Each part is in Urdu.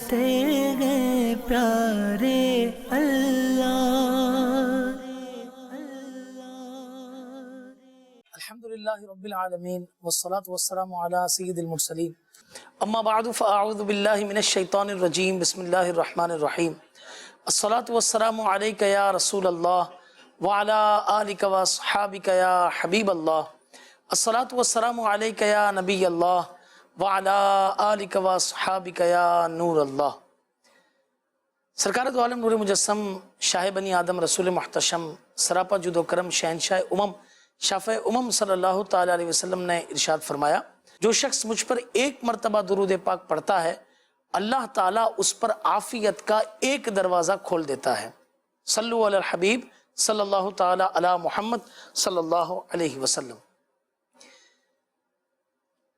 کرتے ہیں پیارے اللہ۔ الحمدللہ رب العالمین والصلاة والسلام علی سید المرسلین، اما بعد فاعوذ باللہ من الشیطان الرجیم، بسم اللہ الرحمن الرحیم۔ الصلاة والسلام علیک یا رسول اللہ وعلی آلک واصحابک یا حبیب اللہ۔ الصلاة والسلام علیک یا نبی اللہ وعلی آلک واصحابک یا نور اللہ۔ سرکار دو عالم نور مجسم، شاہ بنی آدم، رسول محتشم، سراپا جود و کرم، شہنشاہ امم، شافع امم صلی اللہ تعالی علیہ وسلم نے ارشاد فرمایا، جو شخص مجھ پر ایک مرتبہ درود پاک پڑھتا ہے اللہ تعالیٰ اس پر عافیت کا ایک دروازہ کھول دیتا ہے۔ صلو علی الحبیب صلی اللہ تعالی علی محمد صلی اللہ علیہ وسلم۔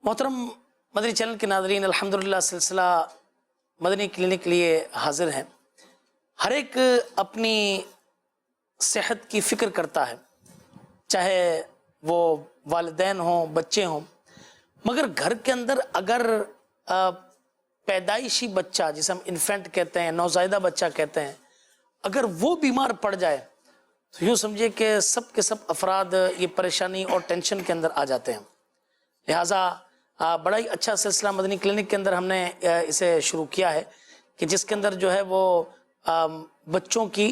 محترم مدنی چینل کے ناظرین، الحمدللہ سلسلہ مدنی کلینک کے لیے حاضر ہیں۔ ہر ایک اپنی صحت کی فکر کرتا ہے، چاہے وہ والدین ہوں، بچے ہوں، مگر گھر کے اندر اگر پیدائشی بچہ، جسے ہم انفینٹ کہتے ہیں، نوزائیدہ بچہ کہتے ہیں، اگر وہ بیمار پڑ جائے تو یوں سمجھے کہ سب کے سب افراد یہ پریشانی اور ٹینشن کے اندر آ جاتے ہیں۔ لہٰذا بڑا ہی اچھا سلسلہ مدنی کلینک کے اندر ہم نے اسے شروع کیا ہے کہ جس کے اندر جو ہے وہ بچوں کی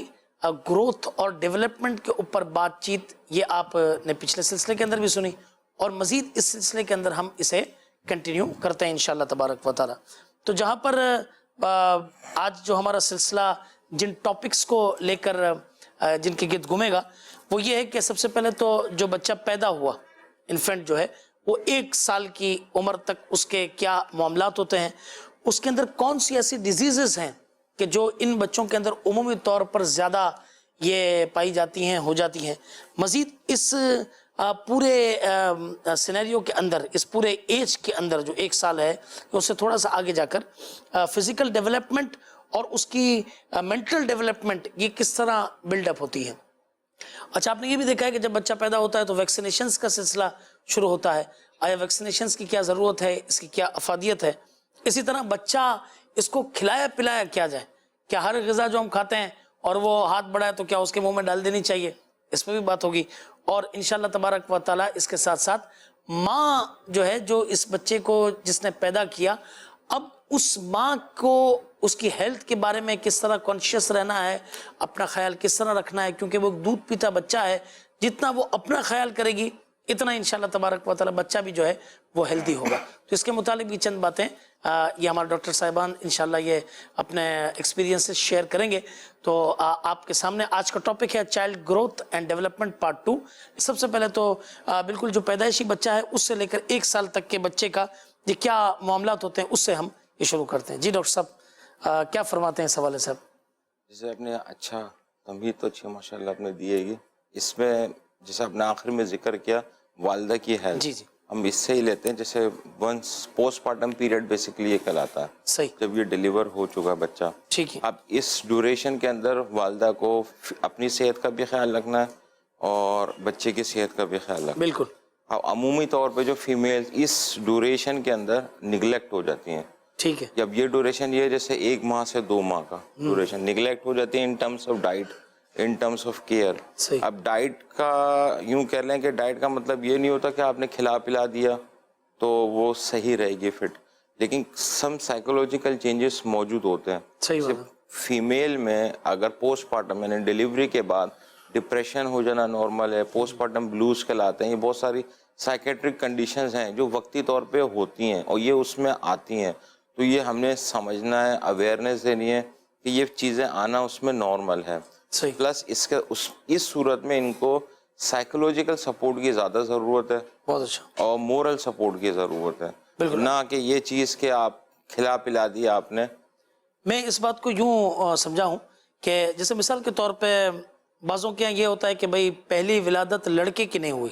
گروتھ اور ڈیولپمنٹ کے اوپر بات چیت، یہ آپ نے پچھلے سلسلے کے اندر بھی سنی، اور مزید اس سلسلے کے اندر ہم اسے کنٹینیو کرتے ہیں انشاءاللہ تبارک و تعالی۔ تو جہاں پر آج جو ہمارا سلسلہ جن ٹاپکس کو لے کر جن کے گرد گھومے گا وہ یہ ہے کہ سب سے پہلے تو جو بچہ پیدا ہوا، انفینٹ جو ہے، وہ 1 سال کی عمر تک اس کے کیا معاملات ہوتے ہیں، اس کے اندر کون سی ایسی ڈیزیزز ہیں کہ جو ان بچوں کے اندر عمومی طور پر زیادہ یہ پائی جاتی ہیں، ہو جاتی ہیں۔ مزید اس پورے سینیریو کے اندر، اس پورے ایج کے اندر جو 1 سال ہے، اس سے تھوڑا سا آگے جا کر فزیکل ڈیولپمنٹ اور اس کی مینٹل ڈیولپمنٹ یہ کس طرح بلڈ اپ ہوتی ہے۔ اچھا، آپ نے یہ بھی دیکھا ہے کہ جب بچہ پیدا ہوتا ہے تو ویکسینیشنز کا سلسلہ شروع ہوتا ہے۔ آیا ویکسینیشنز کی کیا ضرورت ہے، اس کی کیا افادیت ہے؟ اسی طرح بچہ، اس کو کھلایا پلایا کیا جائے، کیا ہر غذا جو ہم کھاتے ہیں اور وہ ہاتھ بڑھائے تو کیا اس کے منہ میں ڈال دینی چاہیے؟ اس پہ بھی بات ہوگی۔ اور انشاءاللہ تبارک و تعالیٰ اس کے ساتھ ساتھ ماں جو ہے، جو اس بچے کو جس نے پیدا کیا، اب اس ماں کو اس کی ہیلتھ کے بارے میں کس طرح کانشیس رہنا ہے، اپنا خیال کس طرح رکھنا ہے، کیونکہ وہ دودھ پیتا بچہ ہے، جتنا وہ اپنا خیال کرے گی اتنا انشاءاللہ تبارک و تعالیٰ بچہ بھی جو ہے وہ ہیلدی ہوگا۔ تو اس کے متعلق بھی چند باتیں یہ ہمارے ڈاکٹر صاحبان انشاءاللہ یہ اپنے ایکسپیرینسز شیئر کریں گے۔ تو آپ کے سامنے آج کا ٹاپک ہے child growth and development part 2۔ سب سے پہلے تو بالکل جو پیدائشی بچہ ہے اس سے لے کر 1 سال تک کے بچے کا یہ کیا معاملات ہوتے ہیں، اس سے ہم یہ شروع کرتے ہیں۔ جی ڈاکٹر صاحب، کیا فرماتے ہیں اس حوالے سے؟ جیسے آپ نے اچھا تمہید تو اچھی ماشاءاللہ آپ نے دی ہے، اس میں جیسے آپ نے آخر میں ذکر کیا والدہ کی ہیلتھ، جی جی ہم اس سے ہی لیتے ہیں۔ جیسے once postpartum period basically یہ کہلاتا ہے، صحیح، جب یہ ڈیلیور ہو چکا بچہ، ٹھیک ہے۔ اب اس ڈیوریشن کے اندر والدہ کو اپنی صحت کا بھی خیال رکھنا ہے اور بچے کی صحت کا بھی خیال رکھنا ہے۔ بالکل۔ اب عمومی طور پہ جو فیمیل اس ڈیوریشن کے اندر نگلیکٹ ہو جاتی ہیں، ٹھیک ہے، جب یہ ڈیوریشن یہ جیسے 1 ماہ سے 2 ماہ کا ڈیوریشن نگلیکٹ ہو جاتی ہے in terms of diet, in terms of care. صحیح۔ اب ڈائٹ کا یوں کہہ لیں کہ ڈائٹ کا مطلب یہ نہیں ہوتا کہ آپ نے کھلا پلا دیا تو وہ صحیح رہے گی فٹ، لیکن سم سائیکولوجیکل چینجز موجود ہوتے ہیں۔ صحیح بات ہے۔ فیمیل میں اگر پوسٹ پارٹم یعنی ڈیلیوری کے بعد ڈپریشن ہو جانا نارمل ہے، پوسٹ پارٹم بلوز کہلاتے ہیں، یہ بہت ساری سائیکیٹرک کنڈیشنز ہیں جو وقتی طور پہ ہوتی ہیں اور یہ اس میں آتی ہیں، تو یہ ہم نے سمجھنا ہے، اویئرنیس دینی ہے کہ یہ چیزیں آنا اس میں نارمل ہے۔ پلس اس صورت میں ان کو سائیکولوجیکل سپورٹ کی زیادہ ضرورت ہے، بہت اچھا، اور مورل سپورٹ کی ضرورت ہے، بالکل، نہ کہ یہ چیز کہ آپ کھلا پلا دیا آپ نے۔ میں اس بات کو یوں سمجھا ہوں کہ جیسے مثال کے طور پہ بعضوں کے یہاں یہ ہوتا ہے کہ بھئی پہلی ولادت لڑکے کی نہیں ہوئی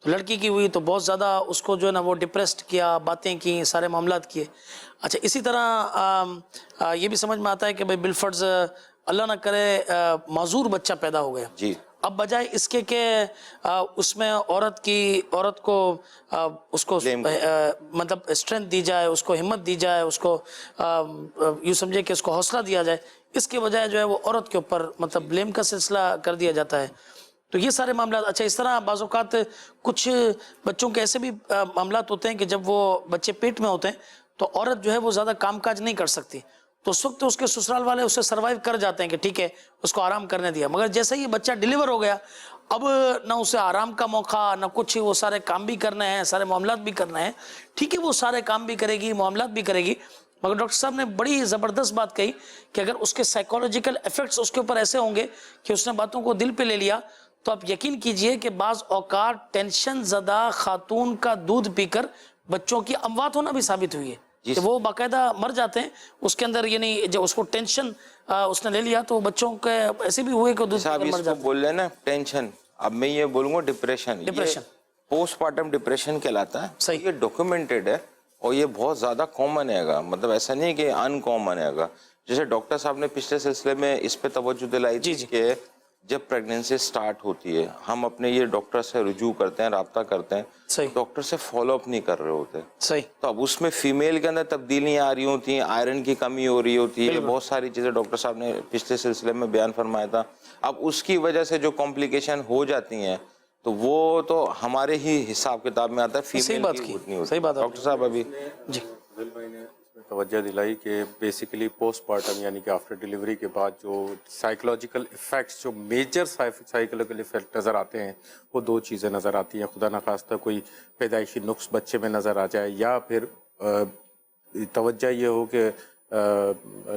تو لڑکی کی ہوئی تو بہت زیادہ اس کو جو ہے نا وہ ڈپریسڈ کیا، باتیں کی، سارے معاملات کیے۔ اچھا، اسی طرح یہ بھی سمجھ میں آتا ہے کہ بھئی بالفرض اللہ نہ کرے معذور بچہ پیدا ہو گیا، جی، اب بجائے اس کے کہ اس میں عورت کو اس کو مطلب اسٹرینتھ دی جائے، اس کو ہمت دی جائے، اس کو یوں سمجھے کہ اس کو حوصلہ دیا جائے، اس کے بجائے جو ہے وہ عورت کے اوپر مطلب بلیم کا سلسلہ کر دیا جاتا ہے. تو یہ سارے معاملات. اچھا، اس طرح بعض اوقات کچھ بچوں کے ایسے بھی معاملات ہوتے ہیں کہ جب وہ بچے پیٹ میں ہوتے ہیں تو عورت جو ہے وہ زیادہ کام کاج نہیں کر سکتی، تو اس وقت اس کے سسرال والے اسے سروائیو کر جاتے ہیں کہ ٹھیک ہے اس کو آرام کرنے دیا. مگر جیسے ہی بچہ ڈیلیور ہو گیا، اب نہ اسے آرام کا موقع نہ کچھ، وہ سارے کام بھی کرنے ہیں، سارے معاملات بھی کرنے ہیں. ٹھیک ہے وہ سارے کام بھی کرے گی، معاملات بھی کرے گی، مگر ڈاکٹر صاحب نے بڑی زبردست بات کہی کہ اگر اس کے سائیکولوجیکل ایفیکٹس اس کے اوپر ایسے ہوں گے کہ اس نے باتوں کو دل پہ لے لیا، تو آپ یقین کیجئے کہ بعض اوقات ٹینشن زدہ خاتون کا دودھ پی کر بچوں کی اموات ہونا بھی ثابت ہوئی ہے کہ وہ باقاعدہ مر جاتے ہیں اس کے اندر. یعنی جب اس کو ٹینشن اس نے لے لیا تو بچوں کے ایسے بھی ہوئے کہ دودھ پی کر مر جاتے ہیں. بول رہے نا ٹینشن، اب میں یہ بولوں گا ڈپریشن پوسٹ پارٹم ڈپریشن کہلاتا ہے. صحیح. یہ ڈاکیومنٹڈ ہے اور یہ بہت زیادہ کامن ہے گا، مطلب ایسا نہیں کہ ان کامن ہے گا. جیسے ڈاکٹر صاحب نے پچھلے سلسلے میں اس پہ توجہ دلائی تھی کہ جب پریگننسی سٹارٹ ہوتی ہے ہم اپنے یہ ڈاکٹر سے رجوع کرتے ہیں، رابطہ کرتے ہیں، ڈاکٹر سے فالو اپ نہیں کر رہے ہوتے. صحیح. تو اب اس میں فیمیل کے اندر تبدیلیاں آ رہی ہوتی ہیں، آئرن کی کمی ہو رہی ہوتی ہے، بہت ساری چیزیں ڈاکٹر صاحب نے پچھلے سلسلے میں بیان فرمایا تھا. اب اس کی وجہ سے جو کمپلیکیشن ہو جاتی ہیں تو وہ تو ہمارے ہی حساب کتاب میں آتا ہے، فیمیل کی نہیں ہوتی. ڈاکٹر صاحب ابھی توجہ دلائی کہ بیسیکلی پوسٹ پارٹم یعنی کہ آفٹر ڈیلیوری کے بعد جو سائیکولوجیکل ایفیکٹس، جو میجر سائیکولوجیکل ایفیکٹ نظر آتے ہیں وہ دو چیزیں نظر آتی ہیں. خدا نخواستہ کوئی پیدائشی نقص بچے میں نظر آ جائے، یا پھر توجہ یہ ہو کہ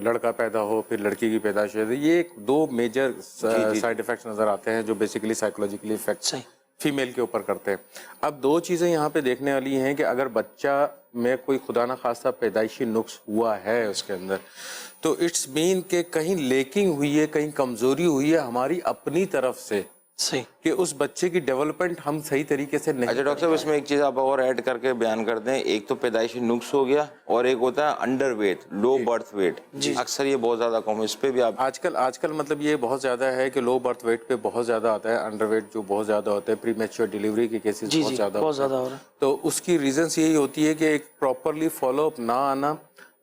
لڑکا پیدا ہو پھر لڑکی کی پیدائش ہو. یہ دو میجر سائیڈ ایفیکٹس نظر آتے ہیں جو بیسیکلی سائیکولوجیکلی ایفیکٹس فیمیل کے اوپر کرتے ہیں. اب دو چیزیں یہاں پہ دیکھنے والی ہیں کہ اگر بچہ میں کوئی خدا نخواستہ پیدائشی نقص ہوا ہے اس کے اندر، تو اٹس مین کہ کہیں لیکنگ ہوئی ہے، کہیں کمزوری ہوئی ہے ہماری اپنی طرف سے کہ اس بچے کی ڈیولپمنٹ ہم صحیح طریقے سے نہیں. اچھا ڈاکٹر صاحب اس میں ایک چیز آپ اور ایڈ کر کے بیان کر دیں. ایک تو پیدائشی نقص ہو گیا اور ایک ہوتا ہے انڈر ویٹ، لو برتھ ویٹ. اکثر یہ بہت زیادہ کم، اس پہ بھی آپ آج کل مطلب یہ بہت زیادہ ہے کہ لو برتھ ویٹ پہ بہت زیادہ آتا ہے، انڈر ویٹ جو بہت زیادہ ہوتا ہے، پری میچور ڈیلیوری کے کیسز بہت زیادہ ہو رہا ہے. تو اس کی ریزنس یہی ہوتی ہے کہ ایک پراپرلی فالو اپ نہ آنا،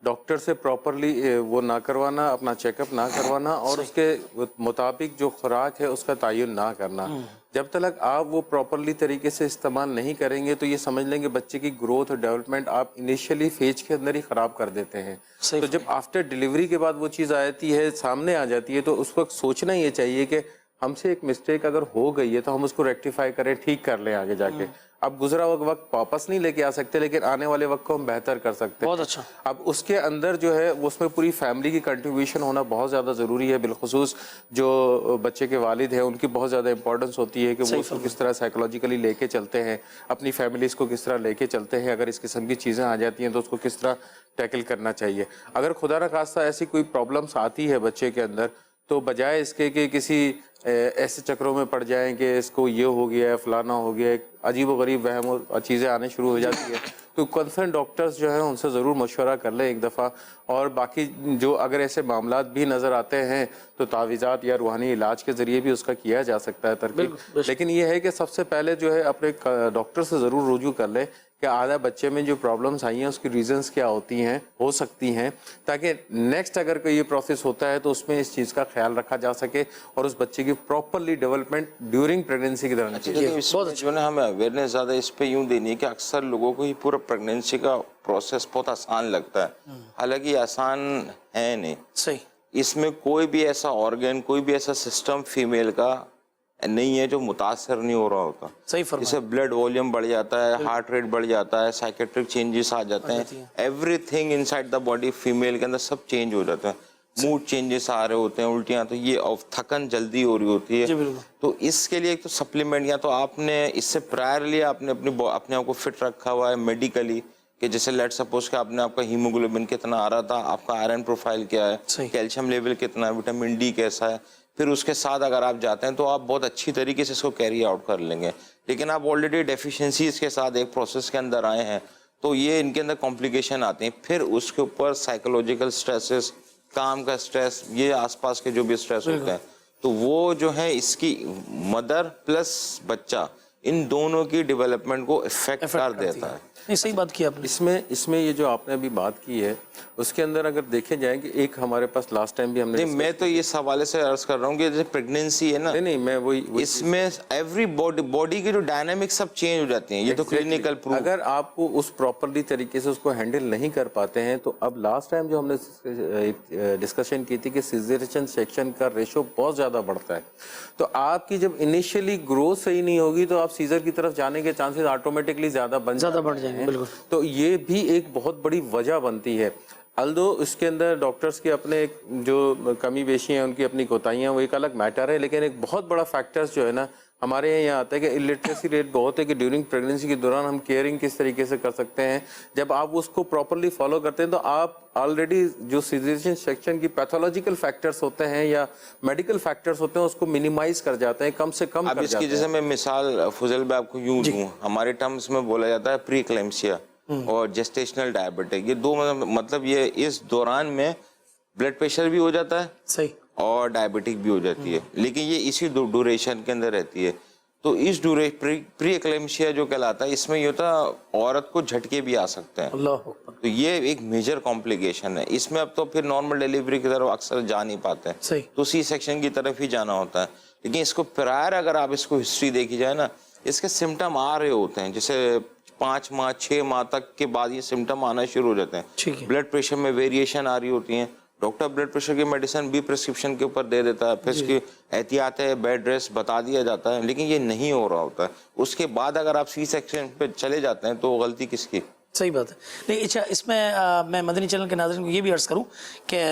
ڈاکٹر سے پراپرلی وہ نہ کروانا، اپنا چیک اپ نہ کروانا، اور اس کے مطابق جو خوراک ہے اس کا تعین نہ کرنا. جب تک آپ وہ پراپرلی طریقے سے استعمال نہیں کریں گے تو یہ سمجھ لیں کہ بچے کی گروتھ اور ڈیولپمنٹ آپ انیشیلی فیج کے اندر ہی خراب کر دیتے ہیں. تو جب آفٹر ڈیلیوری کے بعد وہ چیز آتی ہے، سامنے آ جاتی ہے، تو اس وقت سوچنا یہ چاہیے کہ ہم سے ایک مسٹیک اگر ہو گئی ہے تو ہم اس کو ریکٹیفائی کریں، ٹھیک کر لیں آگے جا کے. اب گزرا ہوا وقت واپس نہیں لے کے آ سکتے، لیکن آنے والے وقت کو ہم بہتر کر سکتے ہیں. بہت اچھا. اب اس کے اندر جو ہے اس میں پوری فیملی کی کنٹریبیوشن ہونا بہت زیادہ ضروری ہے. بالخصوص جو بچے کے والد ہیں ان کی بہت زیادہ امپورٹنس ہوتی ہے کہ وہ اس کو کس طرح سائیکولوجیکلی لے کے چلتے ہیں، اپنی فیملیز کو کس طرح لے کے چلتے ہیں. اگر اس قسم کی چیزیں آ جاتی ہیں تو اس کو کس طرح ٹیکل کرنا چاہیے. اگر خدا نخواستہ ایسی کوئی پرابلمس آتی ہے بچے کے اندر، تو بجائے اس کے کہ کسی ایسے چکروں میں پڑ جائیں کہ اس کو یہ ہو گیا ہے، فلانا ہو گیا ہے، عجیب و غریب وہم و چیزیں آنے شروع ہو جاتی ہے، تو کنسرن ڈاکٹرز جو ہیں ان سے ضرور مشورہ کر لیں ایک دفعہ. اور باقی جو اگر ایسے معاملات بھی نظر آتے ہیں تو تعویذات یا روحانی علاج کے ذریعے بھی اس کا کیا جا سکتا ہے ترکیب. لیکن یہ ہے کہ سب سے پہلے جو ہے اپنے ڈاکٹر سے ضرور رجوع کر لیں کہ آدھا بچے میں جو پرابلمس آئی ہیں اس کی ریزنس کیا ہوتی ہیں، ہو سکتی ہیں، تاکہ نیکسٹ اگر کوئی یہ پروسیس ہوتا ہے تو اس میں اس چیز کا خیال رکھا جا سکے اور اس بچے کی پراپرلی ڈیولپمنٹ ڈیورنگ پریگننسی کی طرح جو ہے ہمیں اویئرنیس زیادہ اس پہ یوں دینی ہے کہ اکثر لوگوں کو ہی پورا پریگننسی کا پروسیس بہت آسان لگتا ہے، حالانکہ یہ آسان ہے نہیں. صحیح. اس میں کوئی بھی ایسا آرگن، کوئی بھی ایسا سسٹم فیمیل کا نہیں ہے جو متاثر نہیں ہو رہا ہوتا. صحیح فرمایا. جسے بلڈ والیوم بڑھ جاتا ہے، ہارٹ ریٹ بڑھ جاتا ہے، سائیکیٹرک چینجز آ جاتے ہیں، every thing in side the body female کے اندر سب چینج ہو جاتا ہے. موڈ چینجز آ رہے ہوتے ہیں، الٹیاں، تو یہ تھکن جلدی ہو رہی ہوتی ہے. تو اس کے لیے ایک تو سپلیمنٹ، یا تو آپ نے اس سے پرائرلی آپ نے اپنے آپ کو فٹ رکھا ہوا ہے میڈیکلی، کہ جیسے لیٹ سپوز کہ آپ نے آپ کا ہیموگلوبن کتنا آ رہا تھا، آپ کا آئرن پروفائل کیا ہے، کیلشیم لیول کتنا ہے، وٹامن ڈی کیسا ہے، پھر اس کے ساتھ اگر آپ جاتے ہیں تو آپ بہت اچھی طریقے سے اس کو کیری آؤٹ کر لیں گے. لیکن آپ آلریڈی ڈیفیشنسیز کے ساتھ ایک پروسیس کے اندر آئے ہیں تو یہ ان کے اندر کمپلیکیشن آتے ہیں. پھر اس کے اوپر سائیکولوجیکل سٹریسز، کام کا سٹریس، یہ آس پاس کے جو بھی سٹریس ہوتے ہیں، تو وہ جو ہے اس کی مدر پلس بچہ ان دونوں کی ڈیولپمنٹ کو افیکٹ کر دیتا ہے. نہیں صحیح بات کی آپ نے. اس میں یہ جو آپ نے ابھی بات کی ہے اس کے اندر اگر دیکھے جائیں کہ ایک ہمارے پاس لاسٹ ٹائم بھی ہم نے میں تو اس حوالے سے عرض کر رہا ہوں کہ جیسے پریگنینسی ہے نا, نہیں میں وہی اس میں ایوری باڈی کی جو ڈائنامک سب چینج ہو جاتی ہیں, یہ تو کلینکل پروف. اگر آپ کو اس پراپرلی طریقے سے اس کو ہینڈل نہیں کر پاتے ہیں تو اب لاسٹ ٹائم جو ہم نے ڈسکشن کی تھی کہ سیزیرین سیکشن کا ریشو بہت زیادہ بڑھتا ہے, تو آپ کی جب انیشیلی گروتھ صحیح نہیں ہوگی تو آپ سیزر کی طرف جانے کے چانسز آٹومیٹکلی زیادہ بڑھ جائیں گے. بالکل. تو یہ بھی ایک بہت بڑی وجہ بنتی ہے. الدو اس کے اندر ڈاکٹرز کے اپنے جو کمی بیشی ہیں, ان کی اپنی کوتاہیاں, وہ ایک الگ میٹر ہے, لیکن ایک بہت بڑا فیکٹرز جو ہے نا ہمارے یہاں آتا ہے کہ الٹریسی ریٹ بہت ہے کہ ڈیورنگ پریگننسی کے دوران ہم کیئرنگ کس طریقے سے کر سکتے ہیں. جب آپ اس کو پراپرلی فالو کرتے ہیں تو آپ آلریڈی جو سیزیرین سیکشن کی پیتھولوجیکل فیکٹرز ہوتے ہیں یا میڈیکل فیکٹرز ہوتے ہیں اس کو منیمائز کر جاتے ہیں, کم سے کم کر جاتے ہیں. اب اس کی جیسے میں مثال فضل بھائی آپ کو یوں دوں, ہمارے ٹرمز میں بولا جاتا ہے پری ایکلیمسیا اور جسٹیشنل ڈائبٹک, یہ دو مطلب یہ اس دوران میں بلڈ پریشر بھی ہو جاتا ہے صحیح اور ڈائبٹک بھی ہو جاتی ہے, لیکن یہ اسی ڈوریشن کے اندر رہتی ہے. تو اس پری ایکلیمشیا جو کہلاتا ہے, اس میں یہ ہوتا ہے عورت کو جھٹکے بھی آ سکتے ہیں. تو یہ ایک میجر کمپلیکیشن ہے. اس میں اب تو پھر نارمل ڈیلیوری کی طرف اکثر جا نہیں پاتے ہیں, تو سی سیکشن کی طرف ہی جانا ہوتا ہے. لیکن اس کو پرائر اگر آپ اس کو ہسٹری دیکھی جائے نا, اس کے سمٹم آ رہے ہوتے ہیں, جیسے 5 ماہ 6 ماہ تک کے بعد یہ سمٹم آنا شروع ہو جاتے ہیں. بلڈ پریشر میں ویریشن آ رہی ہوتی ہیں, ڈاکٹر بلڈ پریشر کی میڈیسن بھی پرسکرپشن کے اوپر دے دیتا ہے, پھر اس کی احتیاط ہے, بیڈ ریسٹ بتا دیا جاتا ہے, لیکن یہ نہیں ہو رہا ہوتا ہے. اس کے بعد اگر آپ سی سیکشن پہ چلے جاتے ہیں تو غلطی کس کی؟ صحیح بات ہے. نہیں اچھا, اس میں مدنی چینل کے ناظرین کو یہ بھی عرض کروں کہ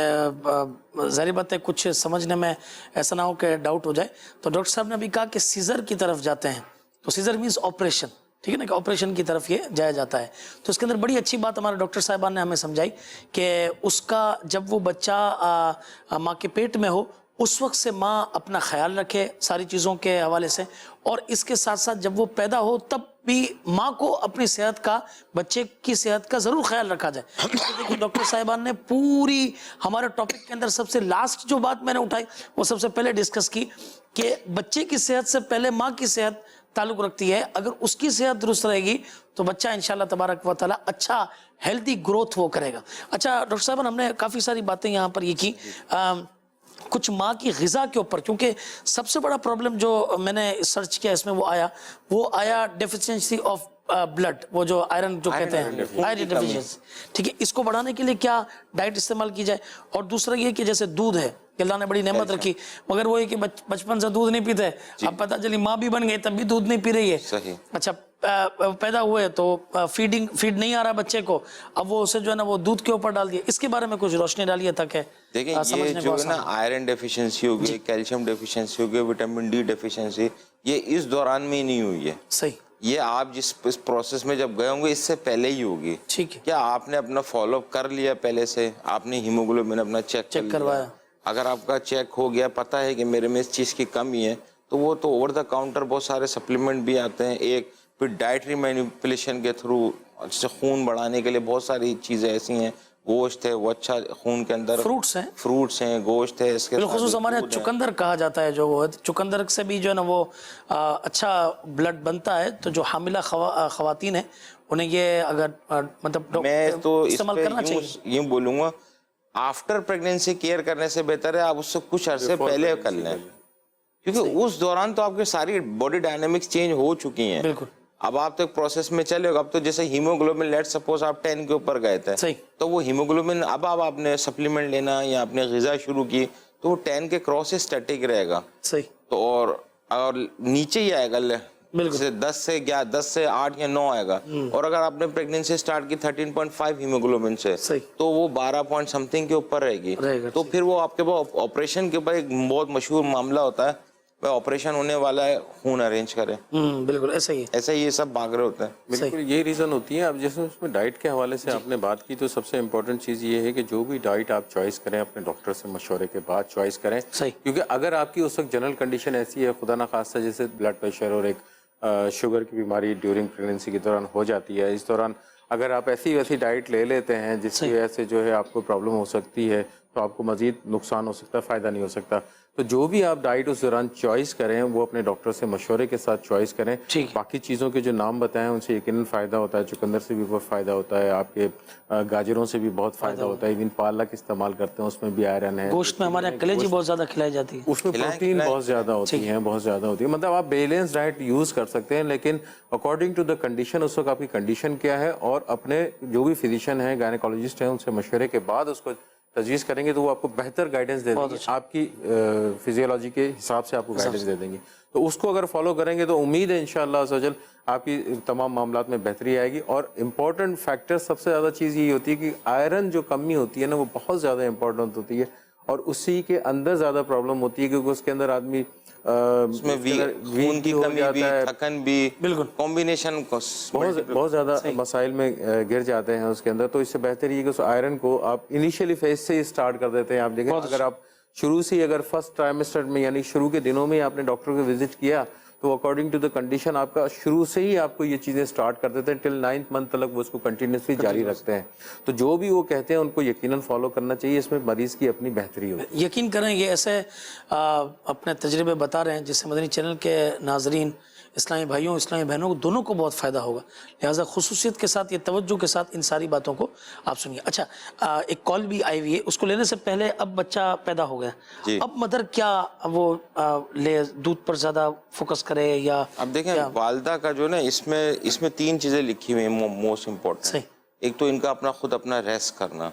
ظاہر بات ہے کچھ سمجھنے میں ایسا نہ ہو کہ ڈاؤٹ ہو جائے. تو ڈاکٹر صاحب نے ابھی کہا کہ سیزر کی طرف جاتے ہیں, تو سیزر مینس آپریشن, ٹھیک ہے نا, کہ آپریشن کی طرف یہ جایا جاتا ہے. تو اس کے اندر بڑی اچھی بات ہمارے ڈاکٹر صاحبان نے ہمیں سمجھائی کہ اس کا جب وہ بچہ ماں کے پیٹ میں ہو اس وقت سے ماں اپنا خیال رکھے ساری چیزوں کے حوالے سے, اور اس کے ساتھ ساتھ جب وہ پیدا ہو تب بھی ماں کو اپنی صحت کا, بچے کی صحت کا ضرور خیال رکھا جائے. دیکھیں ڈاکٹر صاحبان نے پوری ہمارے ٹاپک کے اندر سب سے لاسٹ جو بات میں نے اٹھائی وہ سب سے پہلے ڈسکس کی کہ بچے کی صحت سے پہلے ماں کی صحت تعلق رکھتی ہے. اگر اس کی صحت درست رہے گی تو بچہ انشاءاللہ تبارک و تعالی اچھا ہیلتھی گروتھ وہ کرے گا. اچھا ڈاکٹر صاحب, ہم نے کافی ساری باتیں یہاں پر یہ کی کچھ ماں کی غذا کے اوپر, کیونکہ سب سے بڑا پرابلم جو میں نے سرچ کیا اس میں وہ آیا ڈیفیشنسی آف بلڈ, وہ جو آئرن جو کہتے ہیں آئرن ڈیفیشنسی. ٹھیک ہے, اس کو بڑھانے کے لیے کیا ڈائٹ استعمال کی جائے. اور دوسرا یہ کہ جیسے دودھ ہے کہ اللہ نے بڑی نعمت رکھی, مگر وہ یہ کہ بچپن سے دودھ نہیں پیتے, اب پتہ چلی ماں بھی بن گئی تب بھی دودھ نہیں پی رہی ہے. اچھا پیدا ہوئے تو فیڈ نہیں آ رہا بچے کو, اب وہ اسے جو ہے نا وہ دودھ کے اوپر ڈال دیا. اس کے بارے میں کچھ روشنی ڈالیے تاکہ دیکھیں یہ جو ہے نا آئرن ڈیفیشنسی ہوگی, کیلشیم ڈیفیشنسی ہوگی, وٹامن ڈی ڈیفیشنسی, یہ اس دوران میں ہی نہیں ہوئی ہے. صحیح, یہ آپ جس پروسیس میں جب گئے ہوں گے اس سے پہلے ہی ہوگی. ٹھیک ہے, کیا آپ نے اپنا فالو اپ کر لیا پہلے سے, آپ نے ہیموگلوبن اپنا چیک کروایا, اگر آپ کا چیک ہو گیا, پتہ ہے کہ میرے میں اس چیز کی کمی ہے, تو وہ تو اوور دا کاؤنٹر بہت سارے سپلیمنٹ بھی آتے ہیں. ایک پھر ڈائٹری مینیپولیشن کے تھرو خون بڑھانے کے لیے بہت ساری چیزیں ایسی ہیں, گوشت ہے وہ اچھا خون کے اندر, فروٹس ہیں, گوشت ہے, اس کے بالخصوص ہمارے چقندر کہا جاتا ہے, جو وہ چقندر سے بھی جو ہے نا وہ اچھا بلڈ بنتا ہے. تو جو حاملہ خواتین ہیں انہیں یہ اگر مطلب میں تو استعمال کرنا چاہیے. یوں بولوں گا آفٹر پریگنینسی کیئر کرنے سے بہتر ہے آپ اس سے کچھ عرصے پہلے کر لیں, کیونکہ اس دوران تو آپ کی ساری باڈی ڈائنامکس چینج ہو چکی ہیں. بالکل, اب آپ تو ایک پروسیس میں چلے گا. اب تو جیسے ہیموگلوبن لیٹ سپوز آپ 10 کے اوپر گئے تھے, تو وہ ہیموگلوبن اب آپ نے سپلیمنٹ لینا یا اپنے غذا شروع کی تو وہ 10 کے کراس اسٹیٹک رہے گا. صحیح, تو اور نیچے ہی آئے گا, 10 سے 8 یا 9 آئے گا. اور اگر آپ نے پریگنینسی سٹارٹ کی 13.5 ہیموگلوبن سے, تو وہ 12 پوائنٹ سمتھنگ کے اوپر رہے گی. تو پھر وہ آپ کے پاس آپریشن کے اوپر ایک بہت مشہور معاملہ ہوتا ہے, آپریشن ہونے والا ہے, خون ارینج کرے. بالکل ایسا ہی ہے, ایسا ہی یہ سب بھاگ رہے ہوتے ہیں. بالکل یہی ریزن ہوتی ہے. اب جیسے اس میں ڈائٹ کے حوالے سے آپ نے بات کی, تو سب سے امپورٹنٹ چیز یہ ہے کہ جو بھی ڈائٹ آپ چوائس کریں اپنے ڈاکٹر سے مشورے کے بعد چوائس کریں. کیونکہ اگر آپ کی اس وقت جنرل کنڈیشن ایسی ہے, خدا نخواستہ جیسے بلڈ پریشر اور ایک شوگر کی بیماری ڈیورنگ پریگنینسی کے دوران ہو جاتی ہے, اس دوران اگر آپ ایسی ویسی ڈائٹ لے لیتے ہیں جس کی وجہ سے جو ہے آپ کو پرابلم ہو سکتی ہے, تو آپ کو مزید نقصان ہو سکتا ہے، فائدہ نہیں ہو سکتا. تو جو بھی آپ ڈائٹ اس دوران چوائس کریں وہ اپنے ڈاکٹر سے مشورے کے ساتھ چوائس کریں. باقی چیزوں کے جو نام بتائیں ان سے یقیناً فائدہ ہوتا ہے. چقندر سے بھی بہت فائدہ ہوتا ہے، آپ کے گاجروں سے بھی بہت فائدہ ہوتا ہے. ایون پالک استعمال کرتے ہیں، اس میں بھی آئرن ہے. گوشت میں ہمارے یہاں کلیجی بہت زیادہ کھلائی جاتی ہے، اس میں پروٹین بہت زیادہ ہوتی ہے، بہت زیادہ ہوتی ہے. مطلب آپ بیلنس ڈائٹ یوز کر سکتے ہیں، لیکن اکارڈنگ ٹو دا کنڈیشن، اس وقت آپ کی کنڈیشن کیا ہے، اور اپنے جو بھی فزیشین ہیں، گائنیکالوجسٹ ہیں، ان سے مشورے کے بعد اس کو تجویز کریں گے تو وہ آپ کو بہتر گائیڈنس دے دیں گے، آپ کی فزیولوجی کے حساب سے آپ کو گائیڈنس دے دیں گے. تو اس کو اگر فالو کریں گے تو امید ہے انشاءاللہ عز و جل آپ کی تمام معاملات میں بہتری آئے گی. اور امپورٹنٹ فیکٹر، سب سے زیادہ چیز یہی ہوتی ہے کہ آئرن جو کمی ہوتی ہے نا، وہ بہت زیادہ امپورٹنٹ ہوتی ہے، اور اسی کے اندر زیادہ پرابلم ہوتی ہے کیونکہ اس کے اندر آدمی اس میں خون کی کمی بھی، تھکن بھی، بالکل کمبینیشن بہت زیادہ مسائل میں گر جاتے ہیں اس کے اندر. تو اس سے بہتر یہ کہ اس آئرن کو آپ انیشیلی فیز سے ہی اسٹارٹ کر دیتے ہیں. آپ دیکھیں اگر آپ شروع سے ہی، اگر فرسٹ ٹرائمسٹر میں یعنی شروع کے دنوں میں آپ نے ڈاکٹر کو وزٹ کیا تو اکارڈنگ ٹو دا کنڈیشن آپ کا شروع سے ہی آپ کو یہ چیزیں اسٹارٹ کر دیتے ہیں. ٹل 9th منتھ تک وہ اس کو کنٹینیوسلی جاری رکھتے ہیں. تو جو بھی وہ کہتے ہیں ان کو یقیناً فالو کرنا چاہیے، اس میں مریض کی اپنی بہتری ہوگی. یقین کریں یہ ایسے اپنے تجربے بتا رہے ہیں جس سے مدنی چینل کے ناظرین، اسلامی بھائیوں، اسلامی بہنوں کو دونوں کو بہت فائدہ ہوگا. لہٰذا خصوصیت کے ساتھ، یہ توجہ کے ساتھ ان ساری باتوں کو آپ سنیے. اچھا، ایک کال بھی آئی ہوئی ہے، اس کو لینے سے پہلے اب بچہ پیدا ہو گیا، اب مدر کیا وہ لے، دودھ پر زیادہ فوکس کرے یا؟ اب دیکھیں والدہ کا جو نا اس میں 3 چیزیں لکھی ہوئی ہیں موسٹ امپورٹنٹ. ایک تو ان کا اپنا ریسٹ کرنا،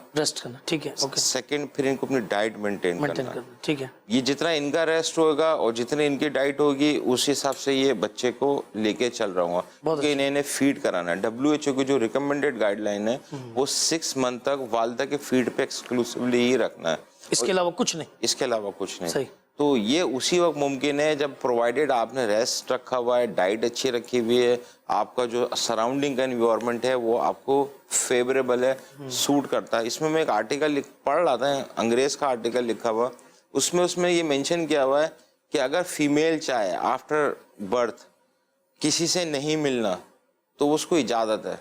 ٹھیک ہے، اوکے. سیکنڈ پھر ان کو اپنی ڈائٹ مینٹین کرنا. ٹھیک ہے. یہ جتنا ان کا ریسٹ ہوگا اور جتنی ان کی ڈائٹ ہوگی اس حساب سے یہ بچے کو لے کے چل رہا ہوں کیونکہ انہیں فیڈ کرانا ہے. WHO کی جو ریکمینڈیڈ گائیڈ لائن ہے وہ 6 منتھ تک والدہ کے فیڈ پہ ایکسکلوسیولی ہی رکھنا ہے، اس کے علاوہ کچھ نہیں. اس کے علاوہ کچھ نہیں. صحیح. تو یہ اسی وقت ممکن ہے جب پرووائڈیڈ آپ نے ریسٹ رکھا ہوا ہے، ڈائٹ اچھی رکھی ہوئی ہے، آپ کا جو سراؤنڈنگ کا انوائرمنٹ ہے وہ آپ کو فیوریبل ہے، سوٹ کرتا ہے. اس میں ایک آرٹیکل پڑھ رہا تھا، انگریز کا آرٹیکل لکھا ہوا، اس میں یہ مینشن کیا ہوا ہے کہ اگر فیمیل چاہے آفٹر برتھ کسی سے نہیں ملنا تو اس کو اجازت ہے.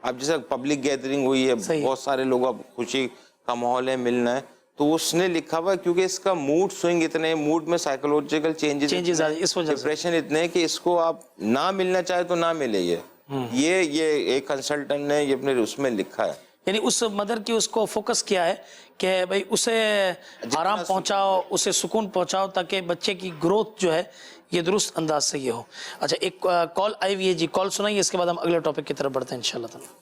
اب جیسے پبلک گیدرنگ ہوئی ہے، بہت سارے لوگ، اب خوشی کا ماحول ہے، ملنا ہے، تو اس نے لکھا ہوا کیونکہ اس کا موڈ سوئنگ اتنے، موڈ میں سائیکولوجیکل چینجز، ڈپریشن اتنے کہ اس کو آپ نہ ملنا چاہے تو نہ ملے. یہ ایک کنسلٹنٹ نے یہ اپنے اس میں لکھا ہے. یعنی اس مدر کی اس کو فوکس کیا ہے کہ بھائی اسے آرام پہنچاؤ، اسے سکون پہنچاؤ تاکہ بچے کی گروتھ جو ہے یہ درست انداز سے یہ ہو. اچھا، ایک کال آئی ہوئی ہے جی، کال سنائیے، اس کے بعد ہم اگلے ٹاپک کی طرف بڑھتے ہیں انشاءاللہ تعالی.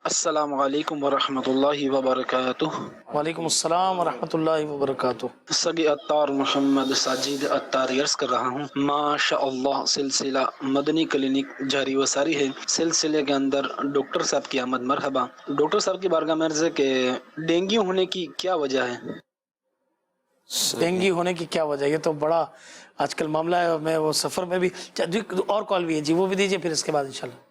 السلام علیکم ورحمۃ اللہ وبرکاتہ. وعلیکم السلام ورحمۃ اللہ وبرکاتہ. سگی عطار محمد ساجد عطار عرض کر رہا ہوں. ماشاء اللہ سلسلہ مدنی کلینک جاری و ساری ہے. سلسلے کے اندر ڈاکٹر صاحب کی آمد مرحبا. ڈاکٹر صاحب کی بارگاہ میں عرض ہے کہ ڈینگی ہونے کی کیا وجہ ہے؟ ڈینگی ہونے کی کیا وجہ؟ یہ تو بڑا آج کل معاملہ ہے. میں وہ سفر میں بھی، اور کال بھی ہے جی، وہ بھی دیجیے، پھر اس کے بعد انشاءاللہ.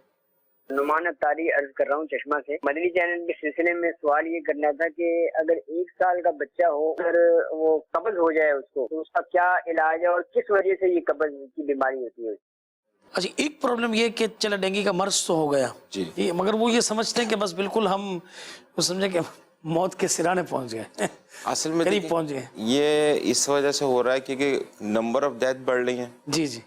نعمان اتاری عرض کر رہا ہوں چشمہ سے. مدنی چینل کے سلسلے میں سوال یہ کرنا تھا کہ اگر 1 سال کا بچہ ہو، اگر وہ قبض ہو جائے اس کو، تو اس کا کیا علاج ہے اور کس وجہ سے یہ قبض کی بیماری ہوتی ہے؟ اچھا، ایک پرابلم یہ کہ چلے ڈینگی کا مرض تو ہو گیا جی، مگر وہ یہ سمجھتے ہیں کہ بس بالکل ہم سمجھے کہ موت کے سرانے پہنچ گئے، اصل میں قریب پہنچ گئے. یہ اس وجہ سے ہو رہا ہے کیونکہ نمبر آف ڈیتھ بڑھ رہی ہیں. جی جی.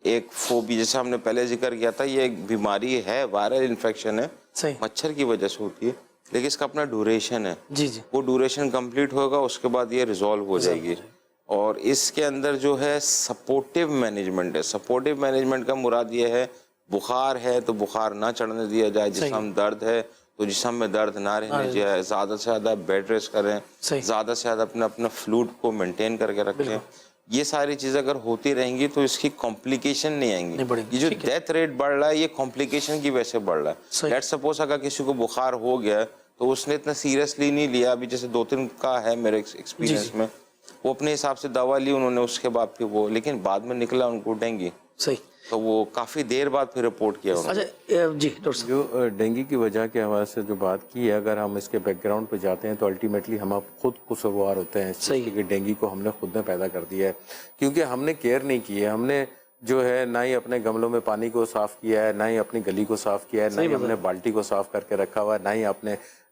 ایک فوبی، جیسے ہم نے پہلے ذکر کیا تھا، یہ ایک بیماری ہے، وائرل انفیکشن ہے، مچھر کی وجہ سے ہوتی ہے، لیکن اس کا اپنا ڈیوریشن ہے. جی جی. وہ ڈیوریشن کمپلیٹ ہوگا، اس کے بعد یہ ریزالو ہو جائے گی. اور اس کے اندر جو ہے سپورٹیو مینجمنٹ ہے. سپورٹیو مینجمنٹ کا مراد یہ ہے بخار ہے تو بخار نہ چڑھنے دیا جائے، جسم درد ہے تو جسم میں درد نہ رہنے دیا، زیادہ سے زیادہ بیڈ ریسٹ کریں، زیادہ سے زیادہ اپنا فلوئڈ کو مینٹین کر کے رکھیں. یہ ساری چیزیں اگر ہوتی رہیں گی تو اس کی کمپلیکیشن نہیں آئیں گی. یہ جو ڈیتھ ریٹ بڑھ رہا ہے یہ کمپلیکیشن کی وجہ سے بڑھ رہا ہے. لیٹ سپوز اگر کسی کو بخار ہو گیا تو اس نے اتنا سیریسلی نہیں لیا، ابھی جیسے 2-3 کا ہے میرے ایکسپیرینس میں، وہ اپنے حساب سے دوا لی انہوں نے، اس کے بعد پھر وہ، لیکن بعد میں نکلا ان کو ڈینگی، تو وہ کافی دیر بعد پھر رپورٹ کیا انہوں نے. جی ڈاکٹر صاحب، جو ڈینگی کی وجہ کے حوالے سے جو بات کی ہے، اگر ہم اس کے بیک گراؤنڈ پہ جاتے ہیں تو الٹیمیٹلی ہم خود قصوروار ہوتے ہیں اس چیز کہ ڈینگی کو ہم نے خود نے پیدا کر دیا ہے، کیونکہ ہم نے کیئر نہیں کی ہے. ہم نے جو ہے نہ ہی اپنے گملوں میں پانی کو صاف کیا ہے، نہ ہی اپنی گلی کو صاف کیا ہے، نہ ہی ہم نے بالٹی کو صاف کر کے رکھا ہوا ہے، نہ ہی آپ نے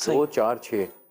2, 4, 6,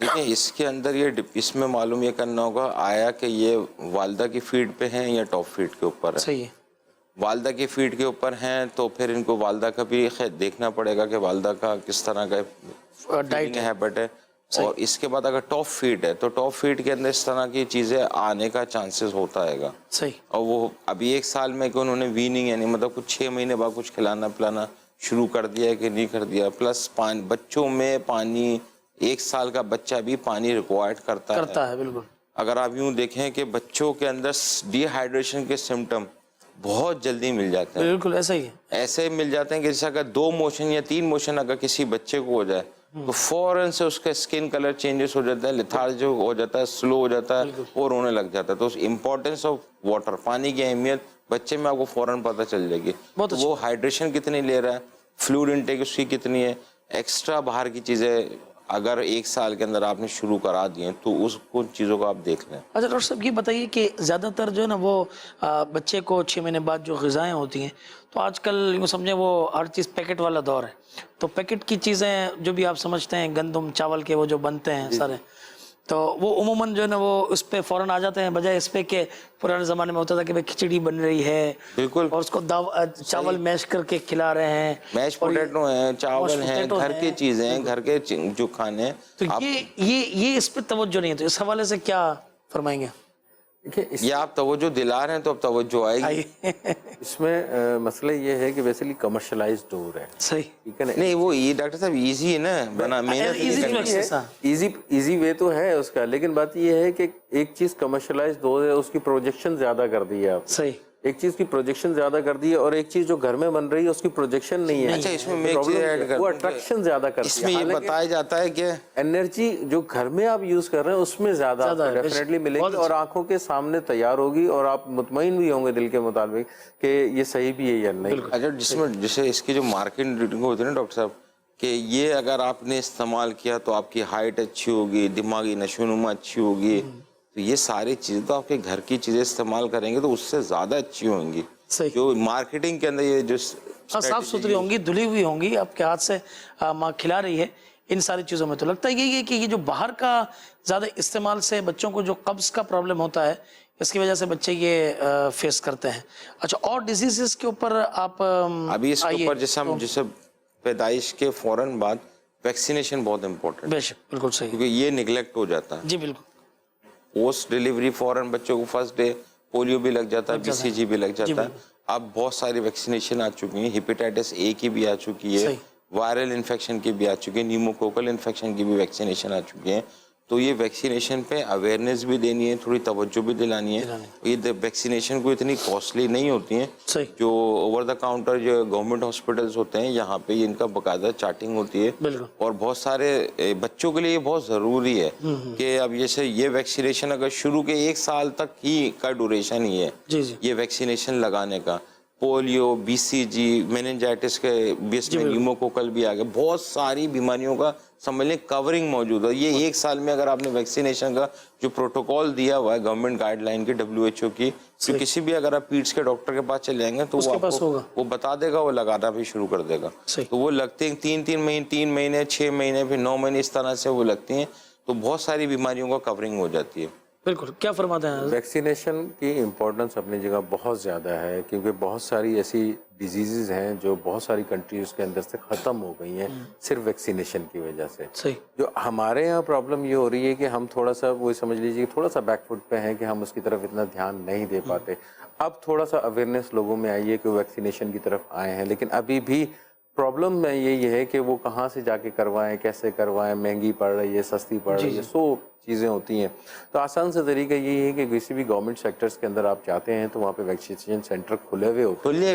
دیکھیں اس کے اندر یہ اس میں معلوم یہ کرنا ہوگا آیا کہ یہ والدہ کی فیڈ پہ ہیں یا ٹاپ فیڈ کے اوپر ہے. صحیح ہے. والدہ کی فیڈ کے اوپر ہیں تو پھر ان کو والدہ کا بھی دیکھنا پڑے گا کہ والدہ کا کس طرح کا ڈائٹ ہیبٹ ہے. اور اس کے بعد اگر ٹاپ فیڈ ہے تو ٹاپ فیڈ کے اندر اس طرح کی چیزیں آنے کا چانسز ہوتا ہے گا. صحیح. اور وہ ابھی 1 سال میں کہ انہوں نے ویننگ یعنی مطلب کچھ 6 مہینے بعد کچھ کھلانا پلانا شروع کر دیا ہے کہ نہیں کر دیا. پلس بچوں میں پانی 1 سال کا بچہ بھی پانی ریکوائرڈ کرتا ہے. بالکل. اگر آپ یوں دیکھیں کہ بچوں کے اندر ڈی ہائیڈریشن کے سمٹم بہت جلدی مل جاتے ہیں. بالکل ایسا ہی ہے. ایسے مل جاتے ہیں کہ جیسے اگر 2 موشن یا 3 موشن اگر کسی بچے کو ہو جائے تو فوراً سے اس کا اسکن کلر چینجز ہو جاتا ہے, لیتھارجک ہو جاتا ہے, سلو ہو جاتا ہے اور رونے لگ جاتا ہے. تو امپورٹنس آف واٹر, پانی کی اہمیت بچے میں آپ کو فوراً پتہ چل جائے گی. وہ ہائیڈریشن کتنی لے رہا ہے, فلوئڈ انٹیک اس کی کتنی ہے, ایکسٹرا باہر کی چیزیں اگر 1 سال کے اندر آپ نے شروع کرا دی ہیں تو اس کچھ چیزوں کو آپ دیکھ لیں. اچھا ڈاکٹر صاحب یہ بتائیے کہ زیادہ تر جو ہے نا وہ بچے کو 6 مہینے بعد جو غذائیں ہوتی ہیں تو آج کل یوں سمجھیں وہ ہر چیز پیکٹ والا دور ہے. تو پیکٹ کی چیزیں جو بھی آپ سمجھتے ہیں گندم چاول کے وہ جو بنتے ہیں سارے تو وہ عموماً جو ہے نا وہ اس پہ فوراً آ جاتے ہیں, بجائے اس پہ کہ پرانے زمانے میں ہوتا تھا کہ بھائی کھچڑی بن رہی ہے بالکل اور اس کو چاول میش کر کے کھلا رہے ہیں, میش پوٹیٹو ہیں, چاول ہیں, گھر کی چیزیں ہیں, گھر کے جو کھانے ہیں. تو یہ اس پہ توجہ نہیں ہے. تو اس حوالے سے کیا فرمائیں گے؟ یہ آپ توجہ دلا رہے ہیں تو اب توجہ آئے گی. اس میں مسئلہ یہ ہے کہ بیسیکلی کمرشلائزڈ ہو رہا ہے. صحیح. ٹھیک ہے نا, نہیں وہ یہ ڈاکٹر صاحب ایزی ہے نا بنا محنت ایزی وے تو ہے اس کا, لیکن بات یہ ہے کہ ایک چیز کمرشلائزڈ ہو رہا ہے اس کی پروجیکشن زیادہ کر دی ہے آپ. صحیح. ایک چیز کی پروجیکشن زیادہ کر دی ہے اور ایک چیز جو گھر میں بن رہی ہے اس کی پروجیکشن نہیں ہے. اچھا اس میں ایک چیز ایڈ کر وہ اٹریکشن زیادہ کرتی ہے. اس میں یہ بتایا جاتا ہے کہ انرجی جو گھر میں آپ یوز کر رہے ہیں اس میں زیادہ ڈیفینیٹلی ملے گی اور آنکھوں کے سامنے تیار ہوگی اور آپ مطمئن بھی ہوں گے دل کے مطابق کہ یہ صحیح بھی ہے یا نہیں. اچھا جسے اس کی جو مارکیٹ ریٹنگ ہوتی ہے نا ڈاکٹر صاحب کہ یہ اگر آپ نے استعمال کیا تو آپ کی ہائٹ اچھی ہوگی, دماغی نشوونما اچھی ہوگی, تو یہ ساری چیزیں تو آپ کے گھر کی چیزیں استعمال کریں گے تو اس سے زیادہ اچھی ہوں گی. جو مارکیٹنگ کے اندر یہ جو صاف ستھری ہوں گی, دھلی ہوئی ہوں گی, آپ کے ہاتھ سے ماں کھلا رہی ہے, ان ساری چیزوں میں تو لگتا ہے یہی ہے کہ یہ جو باہر کا زیادہ استعمال سے بچوں کو جو قبض کا پرابلم ہوتا ہے اس کی وجہ سے بچے یہ فیس کرتے ہیں. اچھا اور ڈیزیزز کے اوپر آپ ابھی اس کے اوپر جیسے پیدائش کے فوراً بعد ویکسینیشن بہت امپورٹنٹ. بے شک بالکل صحیح. کیونکہ یہ نگلیکٹ ہو جاتا ہے. جی بالکل. پوسٹ ڈیلیوری فوراً بچوں کو فرسٹ ڈے پولیو بھی لگ جاتا ہے, BCG بھی لگ جاتا ہے. اب بہت ساری ویکسینیشن آ چکی ہیں, ہیپیٹائٹس A کی بھی آ چکی ہے, وائرل انفیکشن کی بھی آ چکی ہے, نیموکوکل انفیکشن کی بھی ویکسینیشن آ چکی ہیں. تو یہ ویکسینیشن پہ اویئرنیس بھی دینی ہے, تھوڑی توجہ بھی دلانی ہے. یہ ویکسینیشن کو اتنی کاسٹلی نہیں ہوتی ہیں. جو اوور دا کاؤنٹر جو گورنمنٹ ہاسپٹلس ہوتے ہیں یہاں پہ ان کا باقاعدہ چارٹنگ ہوتی ہے اور بہت سارے بچوں کے لیے یہ بہت ضروری ہے کہ اب جیسے یہ ویکسینیشن اگر شروع کے 1 سال تک ہی کا ڈوریشن ہی ہے یہ ویکسینیشن لگانے کا. پولیو, BCG, میننجائٹس کے بیس میں نیموکوکل بھی آ گئے, بہت ساری بیماریوں کا سمجھ لیں کورنگ موجود ہے. یہ 1 سال میں اگر آپ نے ویکسینیشن کا جو پروٹوکول دیا ہوا ہے گورنمنٹ گائیڈ لائن کی WHO کی, تو کسی بھی اگر آپ پیڈس کے ڈاکٹر کے پاس چلے جائیں گے تو وہ بتا دے گا, وہ لگانا بھی شروع کر دے گا. تو وہ لگتے ہیں 3 مہینے 6 مہینے پھر 9 مہینے اس طرح سے وہ لگتی ہیں, تو بہت ساری بیماریوں کا کورنگ ہو جاتی ہے. بالکل. کیا فرماتے ہیں؟ ویکسینیشن کی امپورٹنس اپنی جگہ بہت زیادہ ہے کیونکہ بہت ساری ایسی ڈیزیزز ہیں جو بہت ساری کنٹریز کے اندر سے ختم ہو گئی ہیں صرف ویکسینیشن کی وجہ سے. جو ہمارے یہاں پرابلم یہ ہو رہی ہے کہ ہم تھوڑا سا وہ سمجھ لیجیے تھوڑا سا بیک فٹ پہ ہیں کہ ہم اس کی طرف اتنا دھیان نہیں دے پاتے. اب تھوڑا سا اویئرنیس لوگوں میں آئی ہے کہ ویکسینیشن کی طرف آئے ہیں, لیکن ابھی بھی پرابلم میں یہی ہے کہ وہ کہاں سے جا کے کروائیں, کیسے کروائیں, مہنگی پڑ رہی ہے, سستی پڑ رہی ہے, سو چیزیں ہوتی ہیں. تو آسان سے طریقہ یہی ہے کہ کسی بھی گورنمنٹ سیکٹرز کے اندر آپ جاتے ہیں تو وہاں پہ ویکسینیشن سینٹر کھلے ہوئے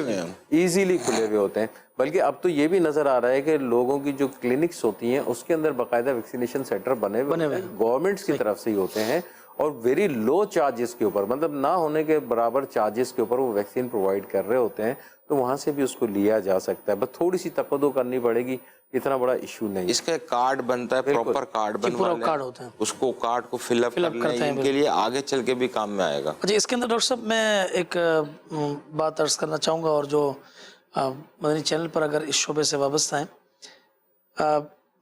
ہیں, ایزیلی کھلے ہوئے ہوتے ہیں. بلکہ اب تو یہ بھی نظر آ رہا ہے کہ لوگوں کی جو کلینکس ہوتی ہیں اس کے اندر باقاعدہ ویکسینیشن سینٹر بنے ہوئے گورنمنٹس کی طرف سے ہی ہوتے ہیں اور ویری لو چارجز کے اوپر, مطلب نہ ہونے کے برابر چارجز کے اوپر وہ ویکسین پرووائڈ کر رہے ہوتے ہیں. تو وہاں سے بھی اس کو لیا جا سکتا ہے, بس تھوڑی سی تقدو کرنی پڑے گی, اتنا بڑا ایشو نہیں. اس کا کارڈ بنتا ہے, پراپر کارڈ بنوا لیں, اس کو کارڈ کو فل اپ کرنا ہے, ان کے لیے آگے چل کے بھی کام میں آئے گا. اچھا اس کے اندر ڈاکٹر صاحب میں ایک بات عرض کرنا چاہوں گا, اور جو مدنی چینل پر اگر اس شعبے سے وابستہ ہیں,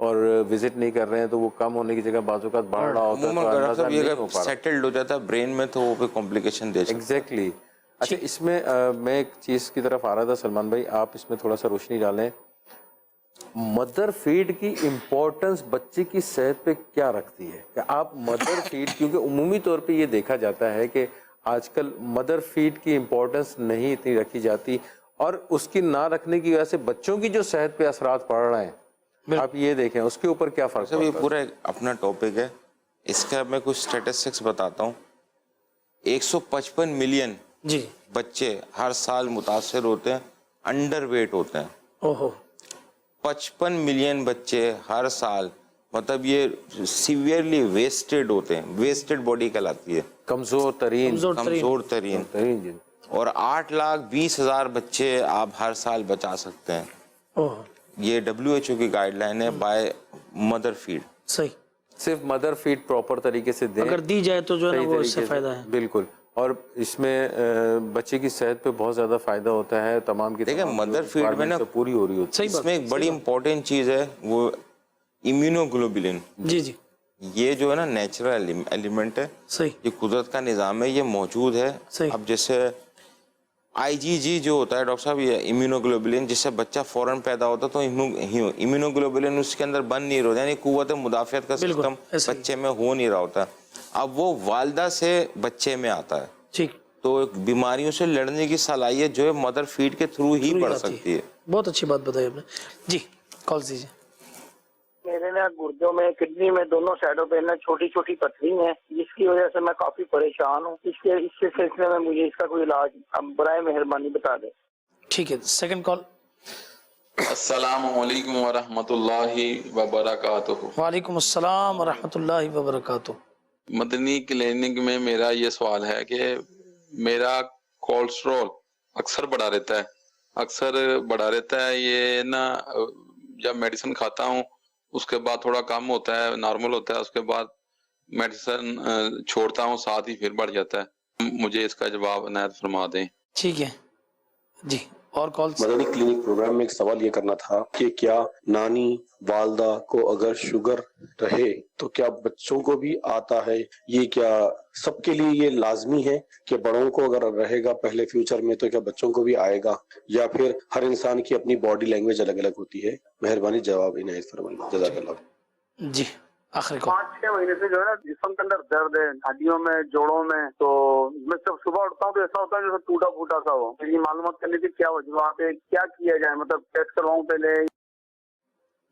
اور وزٹ نہیں کر رہے ہیں تو وہ کم ہونے کی جگہ بعض اوقات بڑھ رہا ہوتا ہے تو اندازہ نہیں ہو پا رہا. سیٹلڈ ہو جاتا ہے برین میں تو وہ پہ کمپلیکیشن دے سکتا ہے. ایگزیکٹلی. اچھا اس میں میں ایک چیز کی طرف آ رہا تھا سلمان بھائی, آپ اس میں تھوڑا سا روشنی ڈالیں. مدر فیڈ کی امپورٹنس بچے کی صحت پہ کیا رکھتی ہے کہ آپ مدر فیڈ, کیونکہ عمومی طور پہ یہ دیکھا جاتا ہے کہ آج کل مدر فیڈ کی امپورٹنس نہیں اتنی رکھی جاتی, اور اس کی نہ رکھنے کی وجہ سے بچوں کی جو صحت پہ اثرات پڑ رہے ہیں آپ یہ دیکھیں اس کے اوپر کیا فرق ہے. یہ پورا اپنا ٹاپک ہے, اس کا میں کچھ اسٹیٹسٹکس بتاتا ہوں. 155 ملین جی بچے ہر سال متاثر ہوتے ہیں, انڈر ویٹ ہوتے ہیں. اوہو. 55 ملین بچے ہر سال, مطلب یہ سیویئرلی ویسٹڈ ہوتے ہیں, ویسٹڈ باڈی کہلاتی ہے, کمزور ترین. اور 8,20,000 بچے آپ ہر سال بچا سکتے ہیں. اوہ. یہ WHO کی گائیڈ لائن ہے بائی مدر فیڈ. صحیح. صرف مدر فیڈ پراپر طریقے سے دیں, اگر دی جائے تو جو ہے وہ اس سے فائدہ ہے. بالکل. اور اس میں بچے کی صحت پہ بہت زیادہ فائدہ ہوتا ہے. تمام کی دیکھیں مدر فیڈ میں نا پوری ہو رہی ہوتی ہے. اس میں ایک بڑی امپورٹنٹ چیز ہے وہ امیونوگلوبولن. جی جی. یہ جو ہے نا نیچرل ایلیمنٹ ہے, صحیح. یہ قدرت کا نظام ہے, یہ موجود ہے. اب جیسے IgG جو ہوتا ہے ڈاکٹر صاحب, یہ امیونوگلوبولن, جس سے بچہ فوراً پیدا ہوتا ہے تو امیونوگلوبولن اس کے اندر بن نہیں رہا, یعنی قوت مدافعت کا سسٹم بچے میں ہو نہیں رہا ہوتا. اب وہ والدہ سے بچے میں آتا ہے. ٹھیک. تو بیماریوں سے لڑنے کی صلاحیت جو ہے مدر فیڈ کے تھرو ہی بڑھ سکتی ہے. بہت اچھی بات بتائی آپ نے. جی کال دیجیے. میرے نا گردوں میں کڈنی میں دونوں سائڈوں پہ نا چھوٹی چھوٹی پتھری ہیں, جس کی وجہ سے میں کافی پریشان ہوں. اس کے سلسلے میں مجھے اس کا کوئی علاج اب برائے مہربانی بتا دیں. ٹھیک ہے. سیکنڈ کال. السلام علیکم ورحمۃ اللہ وبرکاتہ. وعلیکم السلام ورحمۃ اللہ وبرکاتہ. مدنی کلینک میں میرا یہ سوال ہے کہ میرا کولیسٹرول اکثر بڑھا رہتا ہے. یہ نا جب میڈیسن کھاتا ہوں اس کے بعد تھوڑا کم ہوتا ہے, نارمل ہوتا ہے, اس کے بعد میڈیسن چھوڑتا ہوں ساتھ ہی پھر بڑھ جاتا ہے. مجھے اس کا جواب عنایت فرما دیں. ٹھیک ہے جی. اور کالز. مدنی کلینک پروگرام میں ایک سوال یہ کرنا تھا کہ کیا نانی والدہ کو اگر شوگر رہے تو کیا بچوں کو بھی آتا ہے؟ یہ کیا سب کے لیے یہ لازمی ہے کہ بڑوں کو اگر رہے گا پہلے فیوچر میں تو کیا بچوں کو بھی آئے گا, یا پھر ہر انسان کی اپنی باڈی لینگویج الگ الگ ہوتی ہے؟ مہربانی جواب عنایت فرمائیے. جزاک اللہ. جی آخری کال. 5-6 مہینے سے جو ہے نا جسم کے اندر درد ہے, ہڈیوں میں, جوڑوں میں. تو میں جب صبح اٹھتا ہوں تو ایسا ہوتا ہے جیسے ٹوٹا پھوٹا سا ہو. یہ معلومات کرنے کی کیا وجوہات ہے, کیا کیا جائے, مطلب ٹیسٹ کرواؤں پہلے؟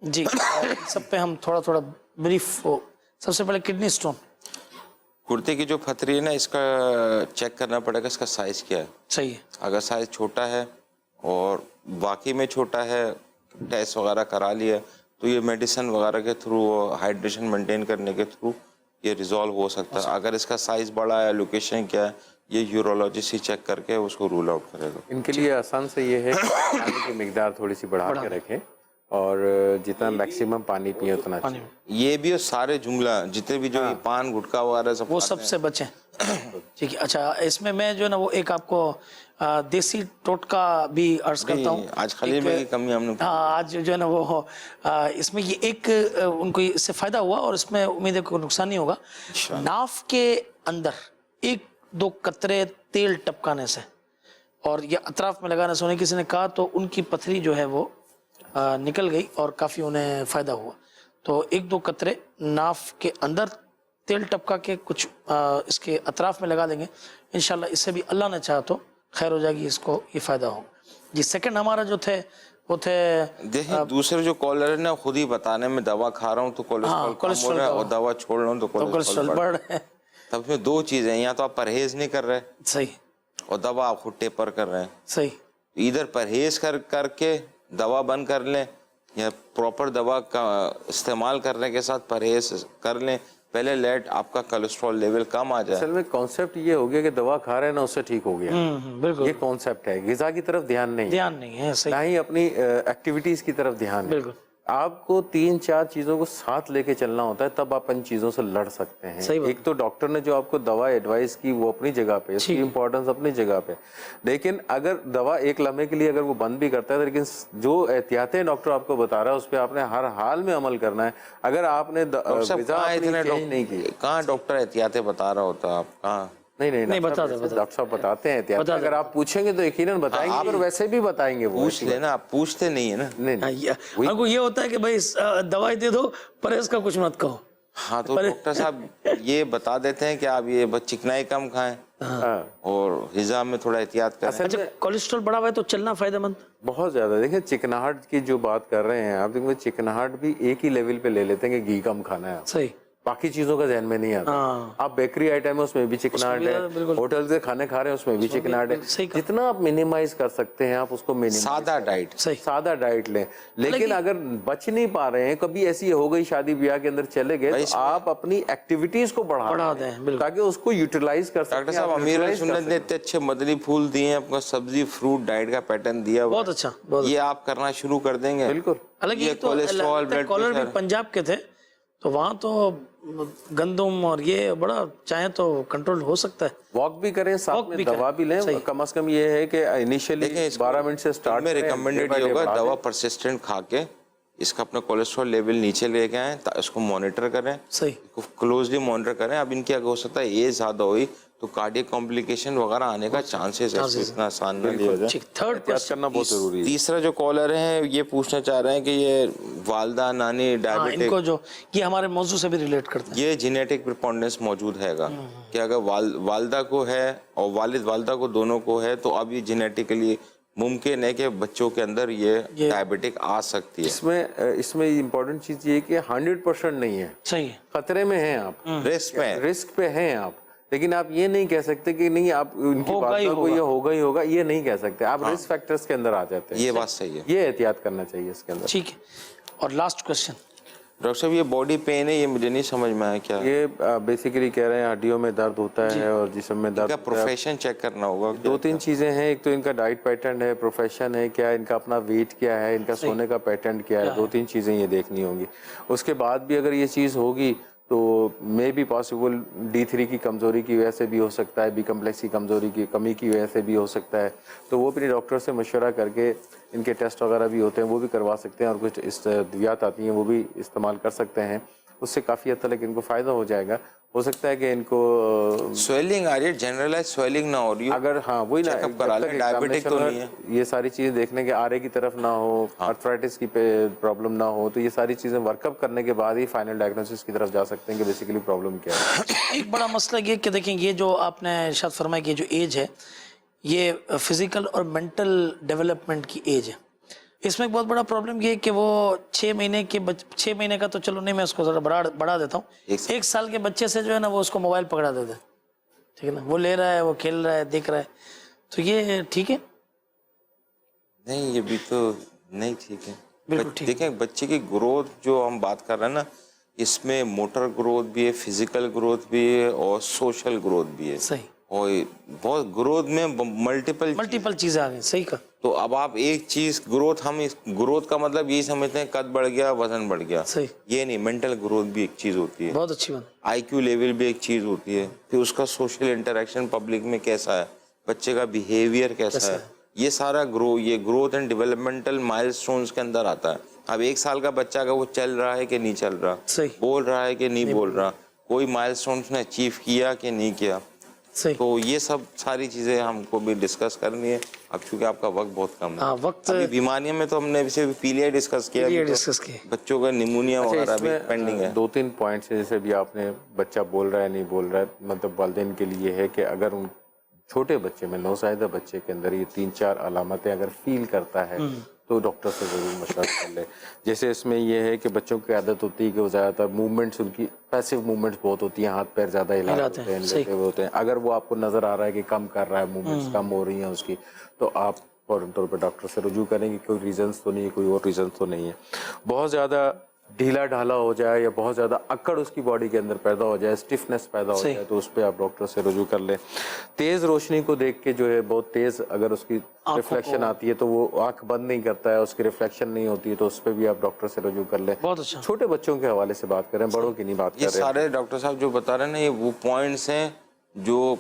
جی سب پہ ہم تھوڑا تھوڑا بریف ہو. سب سے پہلے کڈنی سٹون, گردے کی جو پتھری ہے نا, اس کا چیک کرنا پڑے گا اس کا سائز کیا ہے. صحیح ہے. اگر سائز چھوٹا ہے اور واقعی میں چھوٹا ہے, ٹیسٹ وغیرہ کرا لیا, تو یہ میڈیسن وغیرہ کے تھرو, ہائیڈریشن مینٹین کرنے کے تھرو یہ ریزالو ہو سکتا ہے. اگر اس کا سائز بڑا ہے, لوکیشن کیا ہے, یہ یورولوجسٹ ہی چیک کر کے اس کو رول آؤٹ کرے گا. ان کے لیے آسان سے یہ ہے کہ پانی کی مقدار تھوڑی سی بڑھا کے رکھیں, اور جتنا میکسیمم پانی پیے اتنا اچھا. یہ بھی سارے جملہ جتنے بھی جو پان گٹکا وغیرہ وہ سب سے بچیں. ٹھیک ہے. اچھا اس میں جو ہے نا وہ ایک آپ کو دیسی ٹوٹکا بھی عرض کرتا ہوں. آج خلیل بھائی کی کمی ہم نے آج جو ہے نا وہ اس میں یہ ایک ان کو اس سے فائدہ ہوا, اور اس میں امید ہے کوئی نقصان نہیں ہوگا. ناف کے اندر 1-2 قطرے تیل ٹپکانے سے اور یہ اطراف میں لگانے سے, انہیں کسی نے کہا تو ان کی پتھری جو ہے وہ نکل گئی اور کافی انہیں فائدہ ہوا. تو 1-2 قطرے ناف کے اندر تیل ٹپکا کے کچھ اس کے اطراف میں لگا دیں گے, انشاءاللہ اس سے بھی اللہ نے چاہا تو خیر ہو جائے گی, اس کو یہ فائدہ ہوگا. جی سیکنڈ ہمارا جو تھے وہ تھے, دیکھیں دوسرے جو کالر ہے نا خود ہی بتانے میں دوا کھا رہا ہوں تو کولیسٹرول کم ہو رہا ہے, اور دوا چھوڑ رہا ہوں تو کولیسٹرول بڑھ رہا ہے. تب میں 2 چیزیں ہیں, یا تو آپ پرہیز نہیں کر رہے, صحیح, اور دوا آپ خود ٹیپر کر رہے ہیں. صحیح. ادھر پرہیز کر کے دوا بند کر لیں, یا پراپر دوا کا استعمال کرنے کے ساتھ پرہیز کر لیں. پہلے لیٹ آپ کا کولیسٹرول لیول کم آ جائے. اصل میں کانسیپٹ یہ ہو گیا کہ دوا کھا رہے ہیں نا اس سے ٹھیک ہو گیا. بالکل یہ کانسیپٹ ہے, غذا کی طرف دھیان نہیں ہے. نہ ہی اپنی ایکٹیویٹیز کی طرف دھیان ہے. بالکل. آپ کو 3-4 چیزوں کو ساتھ لے کے چلنا ہوتا ہے, تب آپ ان چیزوں سے لڑ سکتے ہیں. ایک تو ڈاکٹر نے جو آپ کو دوا ایڈوائز کی وہ اپنی جگہ پہ, اس کی امپورٹنس اپنی جگہ پہ, لیکن اگر دوا ایک لمحے کے لیے اگر وہ بند بھی کرتا ہے, لیکن جو احتیاطیں ڈاکٹر آپ کو بتا رہا ہے اس پہ آپ نے ہر حال میں عمل کرنا ہے. اگر آپ نے غذا اپنی چینج نہیں کی, کہاں ڈاکٹر احتیاطیں بتا رہا ہوتا, آپ کہاں؟ نہیں ڈاکٹر صاحب بتاتے ہیں احتیاط. اگر آپ پوچھیں گے تو یقیناً بتائیں گے, اور ویسے بھی بتائیں گے. وہ پوچھ لینا, آپ پوچھتے نہیں ہے نا. نہیں, کو یہ ہوتا ہے کہ بھائی دوائی دے دو, پرہیز کا کچھ مت کہو. ہاں تو ڈاکٹر صاحب یہ بتا دیتے ہیں کہ آپ یہ بس چکنائی کم کھائیں اور غذا میں تھوڑا احتیاط کریں. اچھا, کولیسٹرول بڑھا ہوا ہے تو چلنا فائدہ مند بہت زیادہ. دیکھیں چکناہٹ کی جو بات کر رہے ہیں آپ, دیکھیں چکناہٹ بھی ایک ہی لیول پہ لے لیتے ہیں کہ گھی کم کھانا ہے. صحیح, باقی چیزوں کا ذہن میں نہیں آتا. آپ بیکری آئٹم ہے اس میں بھی چکناہٹ ہے, ہوٹل سے کھانے کھا رہے ہیں اس میں بھی چکناہٹ ہے. جتنا آپ منیمائز کر سکتے ہیں آپ اس کو سادہ ڈائٹ, سادہ ڈائٹ لیں. لیکن اگر بچ نہیں پا رہے ہیں, کبھی ایسی ہو گئی شادی بیاہ کے اندر چلے گئے, تو آپ اپنی ایکٹیویٹیز کو بڑھا دیں تاکہ اس کو یوٹیلائز کر سکیں. ڈاکٹر صاحب امیر سنت نے اتنے اچھے مدنی پھول دیے ہیں, آپ کو سبزی فروٹ ڈائٹ کا پیٹرن دیا, بہت اچھا. یہ آپ کرنا شروع کر دیں گے. بالکل. حالانکہ یہ کولیسٹرول کالر بھی پنجاب کے تھے, تو وہاں تو گندم اور یہ بڑا چاہیں تو کنٹرول ہو سکتا ہے. واک بھی کریں, ساتھ میں دوا بھی لیں. کم از کم یہ ہے کہ انیشیلی 12 منٹ سے سٹارٹ میں ریکمینڈڈ یہ ہوگا, دوا پرسسٹنٹ کھا کے اس کا اپنا کولیسٹرول لیول نیچے لے کے آئیں, اس کو مانیٹر کریں, کلوزلی مانیٹر کریں. اب ان کی اگر ہو سکتا ہے ایج زیادہ ہوئی تو کارڈیک کمپلیکیشن وغیرہ آنے کا چانسز ہے, اتنا آسان نہ لیا جائے. تھرڈ کرنا بہت ضروری ہے. تیسرا جو کالر ہیں یہ پوچھنا چاہ رہے ہیں کہ یہ والدہ نانی ڈائبٹک, ان کو جو یہ ہمارے موضوع سے بھی ریلیٹ کرتے ہیں, یہ جینیٹک پرپونڈنس موجود ہے گا کہ اگر والدہ کو ہے اور والد والدہ کو دونوں کو ہے, تو اب یہ جینیٹیکلی ممکن ہے کہ بچوں کے اندر یہ ڈائبٹک آ سکتی ہے. اس میں امپورٹنٹ چیز یہ کہ 100% نہیں ہے. صحیح, خطرے میں ہیں آپ, رسک پہ ہیں آپ, لیکن آپ یہ نہیں کہہ سکتے کہ نہیں آپ ان کی باتوں کو یہ ہوگا ہی ہوگا, یہ نہیں کہہ سکتے. آپ رسک فیکٹرز کے اندر آ جاتے ہیں. یہ بات صحیح ہے, یہ احتیاط کرنا چاہیے اس کے اندر. ٹھیک ہے. اور لاسٹ کوشچن ڈاکٹر صاحب, یہ باڈی پین ہے, یہ مجھے نہیں سمجھ میں آیا کیا. یہ بیسیکلی کہہ رہے ہیں ہڈیوں میں درد ہوتا ہے اور جسم میں درد. پروفیشن چیک کرنا ہوگا. 2-3 چیزیں ہیں. ایک تو ان کا ڈائٹ پیٹرن ہے, پروفیشن ہے کیا, ان کا اپنا ویٹ کیا ہے, ان کا سونے کا پیٹرن کیا ہے. 2-3 چیزیں یہ دیکھنی ہوں گی. اس کے بعد بھی اگر یہ چیز ہوگی تو مے بی پاسبل D3 کی کمزوری کی وجہ سے بھی ہو سکتا ہے, بی کمپلیکس کی کمزوری کی کمی کی وجہ سے بھی ہو سکتا ہے. تو وہ اپنے ڈاکٹر سے مشورہ کر کے, ان کے ٹیسٹ وغیرہ بھی ہوتے ہیں وہ بھی کروا سکتے ہیں, اور کچھ ادویات آتی ہیں وہ بھی استعمال کر سکتے ہیں. اس سے کافی حد تک ان کو فائدہ ہو جائے گا. ہو سکتا ہے کہ ان کو سویلنگ آ رہی ہے, جنرلائز سویلنگ نہ ہو رہی, اگر وہی ڈائبٹک تو نہیں ہے, یہ ساری چیزیں دیکھنے کے آرے کی طرف نہ ہو, آرتھرائٹس کی پرابلم نہ ہو, تو یہ ساری چیزیں ورک اپ کرنے کے بعد ہی فائنل ڈائگنوسس کی طرف جا سکتے ہیں کہ بیسیکلی پرابلم کیا ہے. ایک بڑا مسئلہ یہ کہ دیکھیں, یہ جو آپ نے ارشاد فرمایا کہ جو ایج ہے یہ فزیکل اور مینٹل ڈیولپمنٹ کی ایج ہے. اس میں ایک بہت بڑا پرابلم یہ ہے کہ وہ 6 مہینے کا تو چلو نہیں, میں اس کو ذرا بڑھا دیتا ہوں. 1 سال کے بچے سے جو ہے نا وہ اس کو موبائل پکڑا دیتا ہے, ٹھیک ہے نا, وہ لے رہا ہے, وہ کھیل رہا ہے, دیکھ رہا ہے, تو یہ ٹھیک ہے نہیں, یہ بھی تو نہیں ٹھیک ہے. دیکھیں بچے کی گروتھ جو ہم بات کر رہے ہیں نا, اس میں موٹر گروتھ بھی ہے, فزیکل گروتھ بھی ہے, اور سوشل گروتھ بھی ہے. صحیح, اور بہت گروتھ میں ملٹیپل چیزیں آ گئی. صحیح کا. تو اب آپ ایک چیز گروتھ کا مطلب یہی سمجھتے ہیں قد بڑھ گیا, وزن بڑھ گیا. صحیح, یہ نہیں, مینٹل گروتھ بھی ایک چیز ہوتی ہے, بہت اچھی بات. IQ لیول بھی ایک چیز ہوتی ہے, پھر اس کا سوشل انٹریکشن پبلک میں کیسا ہے, بچے کا بیہیویئر کیسا ہے, یہ سارا یہ گروتھ اینڈ ڈیولپمنٹل مائل سٹونز کے اندر آتا ہے. اب 1 سال کا بچہ کا وہ چل رہا ہے کہ نہیں چل رہا, بول رہا ہے کہ نہیں بول رہا, کوئی مائل سٹونز نے اچیو کیا کہ نہیں کیا, تو یہ سب ساری چیزیں ہم کو بھی ڈسکس کرنی ہے. اب چونکہ آپ کا وقت بہت کم ہے, ابھی بیماریوں میں تو ہم نے صرف پیلیا ڈسکس کیا, بچوں کا نیمونیا وغیرہ بھی پینڈنگ ہے. 2-3 پوائنٹس جیسے بھی آپ نے, بچہ بول رہا ہے نہیں بول رہا ہے, مطلب والدین کے لیے ہے کہ اگر ان چھوٹے بچے میں, نوزائیدہ بچے کے اندر یہ 3-4 علامتیں اگر فیل کرتا ہے تو ڈاکٹر سے ضرور مشورہ کر لے. جیسے اس میں یہ ہے کہ بچوں کی عادت ہوتی ہے کہ وہ زیادہ تر موومنٹس, ان کی پیسو موومنٹس بہت ہوتی ہیں, ہاتھ پیر زیادہ ہلاتے ہیں, لیتے ہوئے ہوتے ہیں. اگر وہ آپ کو نظر آ رہا ہے کہ کم کر رہا ہے, موومنٹس کم ہو رہی ہیں اس کی, تو آپ فوراً طور پہ ڈاکٹر سے رجوع کریں گے. کوئی ریزنس تو نہیں ہے, کوئی اور ریزنس تو نہیں ہے. بہت زیادہ ڈھیلا ڈھالا ہو جائے یا بہت زیادہ اکڑ اس کی باڈی کے اندر پیدا ہو جائے, اسٹفنس پیدا ہو جائے, تو اس پہ آپ ڈاکٹر سے رجوع کر لیں. تیز روشنی کو دیکھ کے جو ہے بہت تیز اگر اس کی ریفلیکشن آتی ہے تو وہ آنکھ بند نہیں کرتا ہے, اس کی ریفلیکشن نہیں ہوتی ہے, تو اس پہ بھی آپ ڈاکٹر سے رجوع کر لیں. بہت اچھا. چھوٹے بچوں کے حوالے سے بات کریں, بڑوں کی نہیں بات کر یہ رہے. سارے ڈاکٹر صاحب جو بتا رہے ہیں نا, یہ وہ پوائنٹس ہیں جو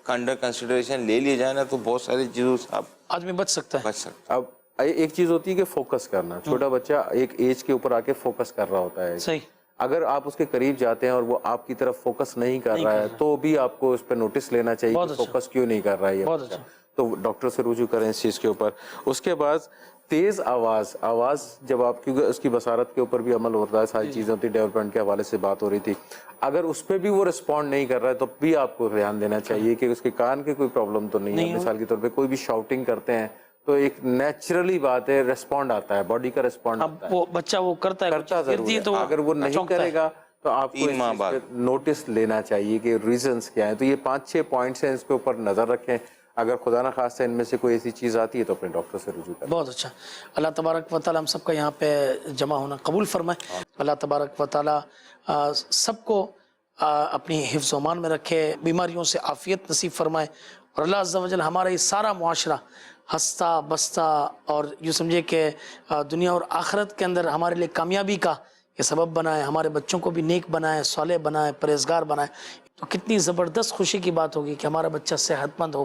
انڈر کنسیڈریشن لے لیے جائے نا تو بہت ساری چیزوں سے آپ آدمی بچ سکتا ہے. بچ سکتے. اب ایک چیز ہوتی ہے کہ فوکس کرنا. چھوٹا بچہ ایک ایج کے اوپر آ کے فوکس کر رہا ہوتا ہے. صحیح. اگر آپ اس کے قریب جاتے ہیں اور وہ آپ کی طرف فوکس نہیں کر رہا ہے تو بھی آپ کو اس پہ نوٹس لینا چاہیے کہ فوکس کیوں نہیں کر رہا ہے یہ بچہ. تو ڈاکٹر سے رجوع کریں اس چیز کے اوپر. اس کے بعد تیز آواز جب آپ, کیونکہ اس کی بصارت کے اوپر بھی عمل ہوتا ہے, ساری چیزیں ہوتی ہیں, ڈیولپمنٹ کے حوالے سے بات ہو رہی تھی. اگر اس پہ بھی وہ رسپونڈ نہیں کر رہا ہے تو بھی آپ کو دھیان دینا چاہیے کہ اس کے کان کے کوئی پرابلم تو نہیں ہے. مثال کے طور پہ کوئی بھی شاؤٹنگ کرتے ہیں تو ایک نیچرلی بات ہے, ریسپونڈ آتا ہے, باڈی کا ریسپونڈ آتا ہے. وہ بچہ وہ کرتا ضرور ہے. اگر وہ نہیں کرے گا تو آپ کو نوٹس لینا چاہیے کہ ریزنز کیا ہیں. تو یہ 5-6 پوائنٹس ہیں, اس کے اوپر نظر رکھیں. اگر خدا نخواستہ ان میں سے کوئی ایسی چیز آتی ہے تو اپنے ڈاکٹر سے رجوع کریں. بہت اچھا. اللہ تبارک و تعالی ہم سب کا یہاں پہ جمع ہونا قبول فرمائے. اللہ تبارک و تعالی سب کو اپنی حفظ و امان میں رکھے, بیماریوں سے عافیت نصیب فرمائے, اور اللہ عز و جل ہمارا یہ سارا معاشرہ ہنستا بستا اور یوں سمجھے کہ دنیا اور آخرت کے اندر ہمارے لیے کامیابی کا یہ سبب بنائے, ہمارے بچوں کو بھی نیک بنائے, صالح بنائے, پرہیزگار بنائے. تو کتنی زبردست خوشی کی بات ہوگی کہ ہمارا بچہ صحت مند ہو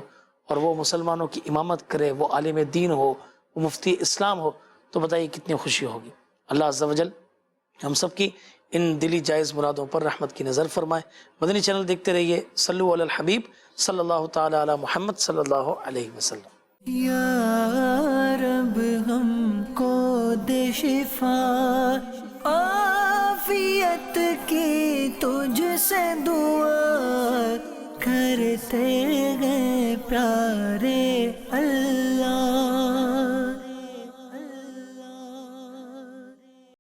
اور وہ مسلمانوں کی امامت کرے, وہ عالم دین ہو, وہ مفتی اسلام ہو. تو بتائیے کتنی خوشی ہوگی. اللہ عز و جل ہم سب کی ان دلی جائز مرادوں پر رحمت کی نظر فرمائے. مدنی چینل دیکھتے رہیے. صلو علی الحبیب صلی اللہ تعالی علی محمد صلی اللہ علیہ وسلم. یا رب ہم کو دے شفا عافیت کی تجھ سے دعا کرتے ہیں پیارے اللہ.